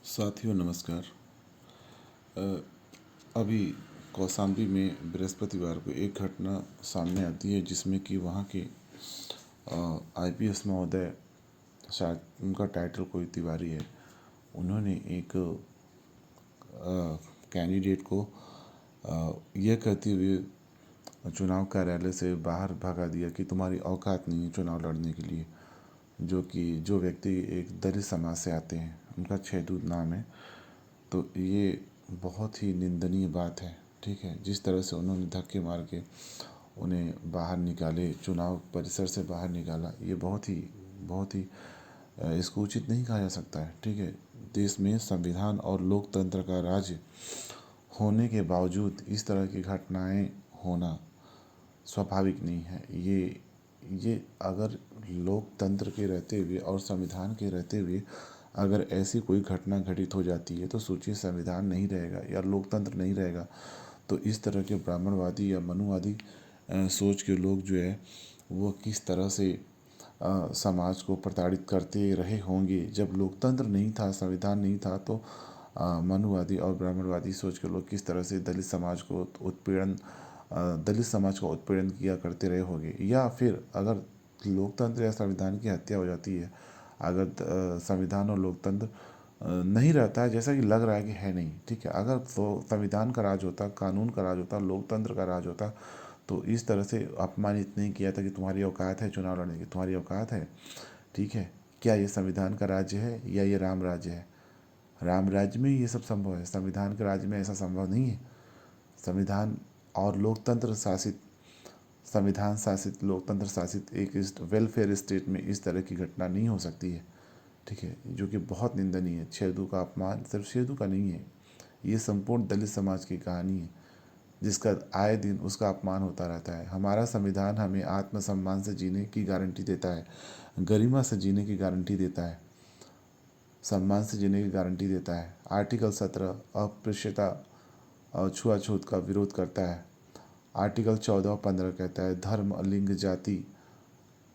साथियों नमस्कार। अ, अभी कौशाम्बी में बृहस्पतिवार को एक घटना सामने आती है जिसमें कि वहाँ के आईपीएस महोदय, शायद उनका टाइटल कोई तिवारी है, उन्होंने एक कैंडिडेट को यह कहते हुए चुनाव कार्यालय से बाहर भगा दिया कि तुम्हारी औकात नहीं है चुनाव लड़ने के लिए। जो व्यक्ति एक दलित समाज से आते हैं, उनका छेदू नाम है। तो ये बहुत ही निंदनीय बात है। ठीक है, जिस तरह से उन्होंने धक्के मार के उन्हें बाहर निकाले, चुनाव परिसर से बाहर निकाला, ये बहुत ही इसको उचित नहीं कहा जा सकता है। ठीक है, देश में संविधान और लोकतंत्र का राज्य होने के बावजूद इस तरह की घटनाएं होना स्वाभाविक नहीं है। ये अगर लोकतंत्र के रहते हुए और संविधान के रहते हुए अगर ऐसी कोई घटना घटित हो जाती है तो सोचिए, संविधान नहीं रहेगा या लोकतंत्र नहीं रहेगा तो इस तरह के ब्राह्मणवादी या मनुवादी सोच के लोग जो है वो किस तरह से समाज को प्रताड़ित करते रहे होंगे। जब लोकतंत्र नहीं था, संविधान नहीं था, तो मनुवादी और ब्राह्मणवादी सोच के लोग किस तरह से दलित समाज का उत्पीड़न किया करते रहे होंगे। या फिर अगर लोकतंत्र या संविधान की हत्या हो जाती है, अगर संविधान और लोकतंत्र नहीं रहता है, जैसा कि लग रहा है कि है नहीं। ठीक है, अगर तो संविधान का राज होता, कानून का राज होता, लोकतंत्र का राज होता, तो इस तरह से अपमानित नहीं किया था कि तुम्हारी औकात है चुनाव लड़ने की, तुम्हारी औकात है। ठीक है, क्या ये संविधान का राज्य है या ये राम राज्य है? राम राज्य में ये सब संभव है, संविधान के राज्य में ऐसा संभव नहीं है। संविधान और लोकतंत्र शासित संविधान शासित लोकतंत्र शासित एक वेलफेयर स्टेट में इस तरह की घटना नहीं हो सकती है। ठीक है, जो कि बहुत निंदनीय है। छेदू का अपमान सिर्फ छेदू का नहीं है, ये संपूर्ण दलित समाज की कहानी है जिसका आए दिन उसका अपमान होता रहता है। हमारा संविधान हमें आत्मसम्मान से जीने की गारंटी देता है, गरिमा से जीने की गारंटी देता है, सम्मान से जीने की गारंटी देता है। आर्टिकल 17 अस्पृश्यता और छुआछूत का विरोध करता है। आर्टिकल 14 और 15 कहता है धर्म, लिंग, जाति,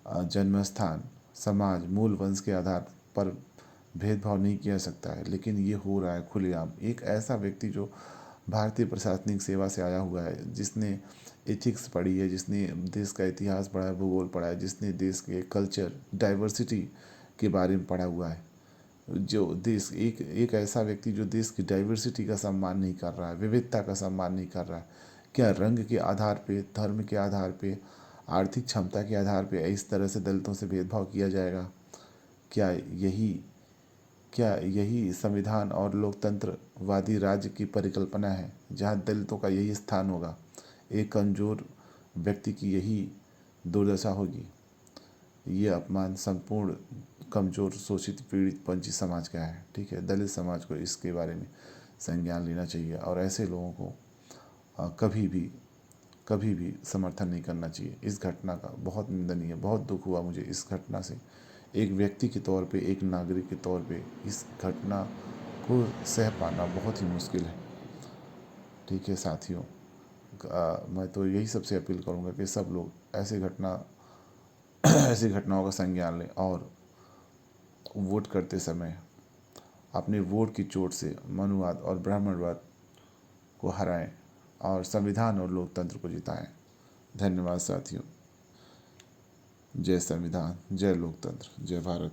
जन्म स्थान, समाज, मूल वंश के आधार पर भेदभाव नहीं किया सकता है। लेकिन ये हो रहा है खुलेआम। एक ऐसा व्यक्ति जो भारतीय प्रशासनिक सेवा से आया हुआ है, जिसने एथिक्स पढ़ी है, जिसने देश का इतिहास पढ़ा है, भूगोल पढ़ा है, जिसने देश के कल्चर डाइवर्सिटी के बारे में पढ़ा हुआ है, जो देश एक ऐसा व्यक्ति जो देश की डाइवर्सिटी का सम्मान नहीं कर रहा है, विविधता का सम्मान नहीं कर रहा है। क्या रंग के आधार पे, धर्म के आधार पे, आर्थिक क्षमता के आधार पे इस तरह से दलितों से भेदभाव किया जाएगा? क्या यही क्या यही संविधान और लोकतंत्रवादी राज्य की परिकल्पना है, जहाँ दलितों का यही स्थान होगा, एक कमज़ोर व्यक्ति की यही दुर्दशा होगी? ये अपमान संपूर्ण कमज़ोर, शोषित, पीड़ित, वंचित समाज का है। ठीक है, दलित समाज को इसके बारे में संज्ञान लेना चाहिए और ऐसे लोगों को कभी भी समर्थन नहीं करना चाहिए। इस घटना का बहुत निंदनीय, बहुत दुख हुआ मुझे इस घटना से। एक व्यक्ति के तौर पे, एक नागरिक के तौर पे इस घटना को सह पाना बहुत ही मुश्किल है। ठीक है साथियों, मैं तो यही सबसे अपील करूँगा कि सब लोग ऐसी घटनाओं का संज्ञान लें और वोट करते समय अपने वोट की चोट से मनुवाद और ब्राह्मणवाद को हराएं और संविधान और लोकतंत्र को जिताएं। धन्यवाद साथियों। जय संविधान, जय लोकतंत्र, जय भारत।